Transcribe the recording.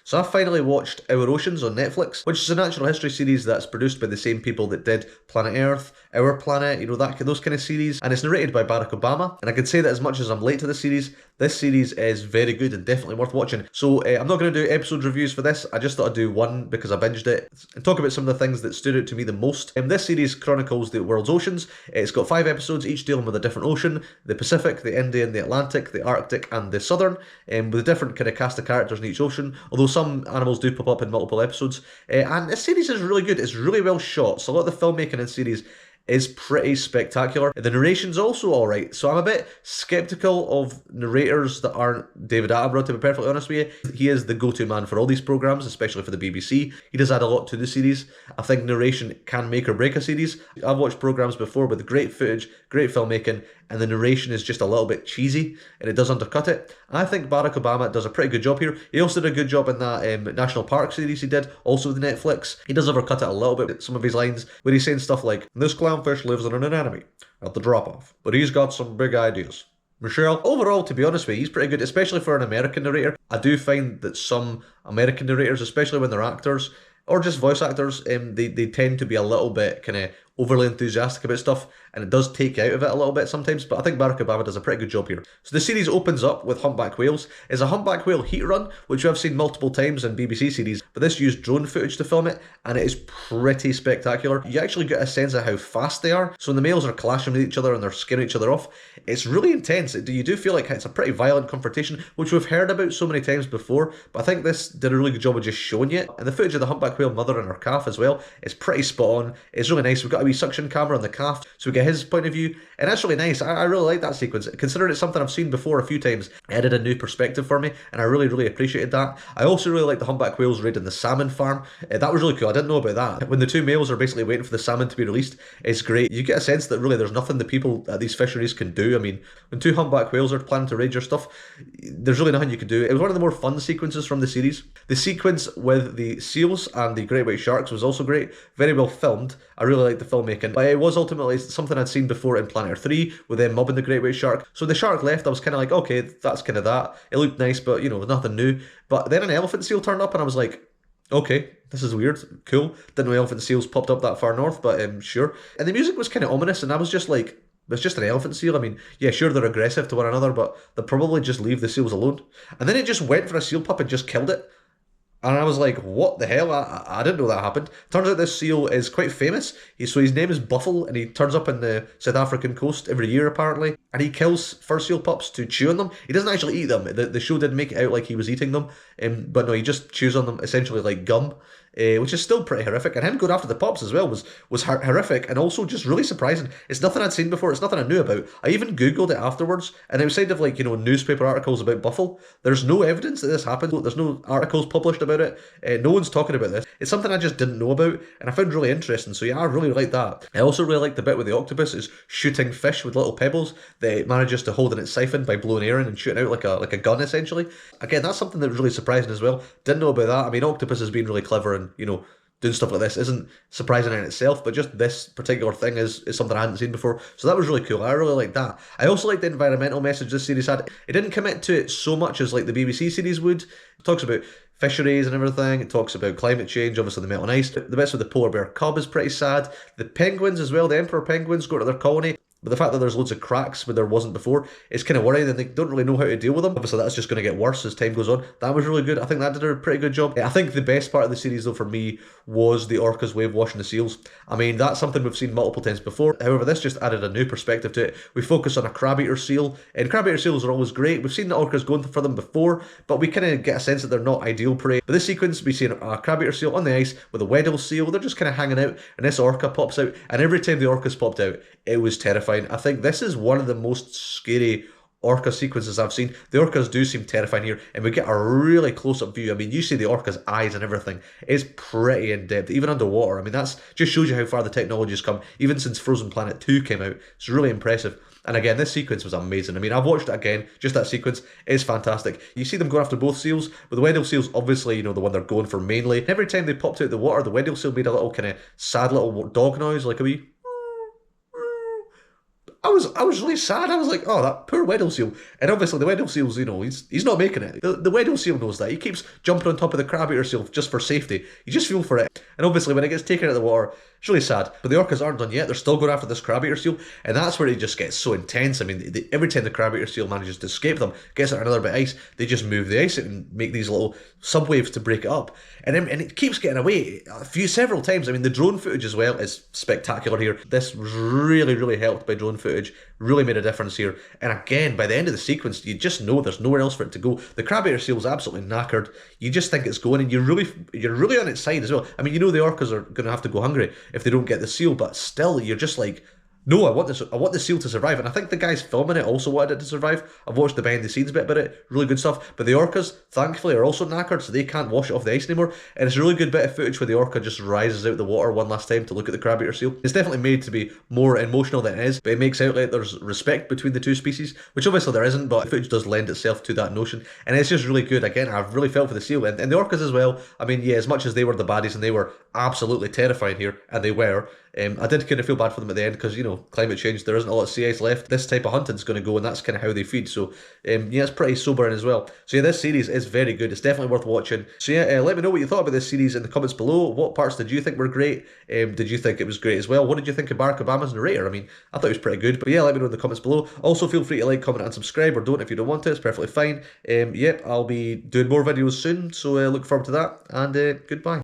So I finally watched Our Oceans on Netflix, which is a natural history series that's produced by the same people that did Planet Earth, Our Planet, those kind of series, and it's narrated by Barack Obama. And I can say that as much as I'm late to the series, this series is very good and definitely worth watching. So I'm not going to do episode reviews for this. I just thought I'd do one because I binged it and talk about some of the things that stood out to me the most. This series chronicles the world's oceans. It's got 5 episodes, each dealing with a different ocean: the Pacific, the Indian, the Atlantic, the Arctic, and the Southern, with a different kind of cast of characters in each ocean. Although some animals do pop up in multiple episodes. And this series is really good. It's really well shot. So a lot of the filmmaking in series is pretty spectacular. The narration's also alright, so I'm a bit skeptical of narrators that aren't David Attenborough, to be perfectly honest with you. He is the go-to man for all these programmes, especially for the BBC. He does add a lot to the series. I think narration can make or break a series. I've watched programmes before with great footage, great filmmaking, and the narration is just a little bit cheesy, and it does undercut it. I think Barack Obama does a pretty good job here. He also did a good job in that National Park series he did, also with Netflix. He does overcut it a little bit with some of his lines, where he's saying stuff like, "This clownfish lives on an anemone at the drop-off, but he's got some big ideas." Michelle, overall, to be honest with you, he's pretty good, especially for an American narrator. I do find that some American narrators, especially when they're actors, or just voice actors, they tend to be a little bit kind of overly enthusiastic about stuff, and it does take you out of it a little bit sometimes, but I think Barack Obama does a pretty good job here. So the series opens up with humpback whales. It's a humpback whale heat run, which I've seen multiple times in BBC series, but this used drone footage to film it, and it is pretty spectacular. You actually get a sense of how fast they are. So when the males are clashing with each other and they're scaring each other off, it's really intense. You do feel like it's a pretty violent confrontation, which we've heard about so many times before, but I think this did a really good job of just showing you it. And the footage of the humpback whale mother and her calf as well is pretty spot on. It's really nice. We've got a wee suction camera on the calf, so we get his point of view, and that's really nice. I really like that sequence. Considering it's something I've seen before a few times, it added a new perspective for me, and I really, really appreciated that. I also really like the humpback whales raiding the salmon farm. That was really cool. I didn't know about that. When the two males are basically waiting for the salmon to be released, it's great. You get a sense that really there's nothing the people at these fisheries can do. I mean, when two humpback whales are planning to raid your stuff, there's really nothing you can do. It was one of the more fun sequences from the series. The sequence with the seals and the great white sharks was also great. Very well filmed. I really liked the filmmaking. But it was ultimately something I'd seen before in Planet Earth 3 with them mobbing the great white shark. So the shark left, I was kind of like, okay, that's kind of that. It looked nice, but nothing new. But then an elephant seal turned up and I was like, okay, this is weird, cool. Didn't know elephant seals popped up that far north, but sure. And the music was kind of ominous, and I was just like, it's just an elephant seal. I mean, yeah, sure, they're aggressive to one another, but they'll probably just leave the seals alone. And then it just went for a seal pup and just killed it. And I was like, what the hell? I didn't know that happened. Turns out this seal is quite famous. So his name is Buffle, and he turns up in the South African coast every year, apparently. And he kills fur seal pups to chew on them. He doesn't actually eat them. The show did make it out like he was eating them. But no, he just chews on them essentially like gum. Which is still pretty horrific. And him going after the pups as well was horrific and also just really surprising. It's nothing I'd seen before. It's nothing I knew about. I even Googled it afterwards. And outside of newspaper articles about Buffle, there's no evidence that this happened. There's no articles published about it. No one's talking about this. It's something I just didn't know about, and I found really interesting. So yeah, I really like that. I also really like the bit where the octopus is shooting fish with little pebbles that it manages to hold in its siphon by blowing air in and shooting out like a gun, essentially. Again, that's something that was really surprising as well. Didn't know about that. I mean, octopus has been really clever and doing stuff like this isn't surprising in itself, but just this particular thing is something I hadn't seen before. So that was really cool. I really liked that. I also liked the environmental message this series had. It didn't commit to it so much as like the BBC series would. It talks about fisheries and everything. It talks about climate change, obviously the melting ice. The bits with the polar bear cub is pretty sad. The penguins as well, the emperor penguins go to their colony. But the fact that there's loads of cracks where there wasn't before is kind of worrying, and they don't really know how to deal with them. Obviously, that's just going to get worse as time goes on. That was really good. I think that did a pretty good job. I think the best part of the series, though, for me, was the orcas wave washing the seals. I mean, that's something we've seen multiple times before. However, this just added a new perspective to it. We focus on a crab-eater seal, and crab-eater seals are always great. We've seen the orcas going for them before, but we kind of get a sense that they're not ideal prey. But this sequence, we see a crab-eater seal on the ice with a Weddell seal. They're just kind of hanging out, and this orca pops out, and every time the orcas popped out, it was terrifying. I think this is one of the most scary orca sequences I've seen. The orcas do seem terrifying here, and we get a really close-up view. I mean, you see the orca's eyes and everything. It's pretty in-depth, even underwater. I mean, that's just shows you how far the technology's come, even since Frozen Planet 2 came out. It's really impressive. And again, this sequence was amazing. I mean, I've watched it again. Just that sequence is fantastic. You see them going after both seals, but the Weddell seal's obviously, the one they're going for mainly. Every time they popped out of the water, the Weddell seal made a little kind of sad little dog noise, like a wee... I was really sad. I was like, oh, that poor Weddell seal. And obviously the Weddell seal's, he's not making it. The Weddell seal knows that. He keeps jumping on top of the crab eater seal just for safety. You just feel for it. And obviously when it gets taken out of the water, it's really sad. But the orcas aren't done yet. They're still going after this crab eater seal, and that's where it just gets so intense. I mean, every time the crab eater seal manages to escape them, gets at another bit of ice, they just move the ice out and make these little subwaves to break it up. And it keeps getting away several times. I mean, the drone footage as well is spectacular here. This was really, really helped by drone footage. Really made a difference here. And again, by the end of the sequence, you just know there's nowhere else for it to go. The crab eater seal is absolutely knackered. You just think it's going, and you're really on its side as well. I mean, the orcas are going to have to go hungry if they don't get the seal, but still, you're just like, no, I want this. I want the seal to survive, and I think the guys filming it also wanted it to survive. I've watched the behind the scenes bit about it, really good stuff. But the orcas, thankfully, are also knackered, so they can't wash it off the ice anymore. And it's a really good bit of footage where the orca just rises out the water one last time to look at the crab eater seal. It's definitely made to be more emotional than it is, but it makes out like there's respect between the two species, which obviously there isn't. But the footage does lend itself to that notion, and it's just really good. Again, I've really felt for the seal and the orcas as well. I mean, yeah, as much as they were the baddies and they were absolutely terrifying here, and they were. I did kind of feel bad for them at the end because, climate change, there isn't a lot of sea ice left. This type of hunting's going to go, and that's kind of how they feed. So, yeah, it's pretty sobering as well. So, yeah, this series is very good. It's definitely worth watching. So, yeah, let me know what you thought about this series in the comments below. What parts did you think were great? Did you think it was great as well? What did you think of Barack Obama's narrator? I mean, I thought it was pretty good. But, yeah, let me know in the comments below. Also, feel free to like, comment, and subscribe, or don't if you don't want to. It's perfectly fine. Yep, I'll be doing more videos soon. So, look forward to that, and goodbye.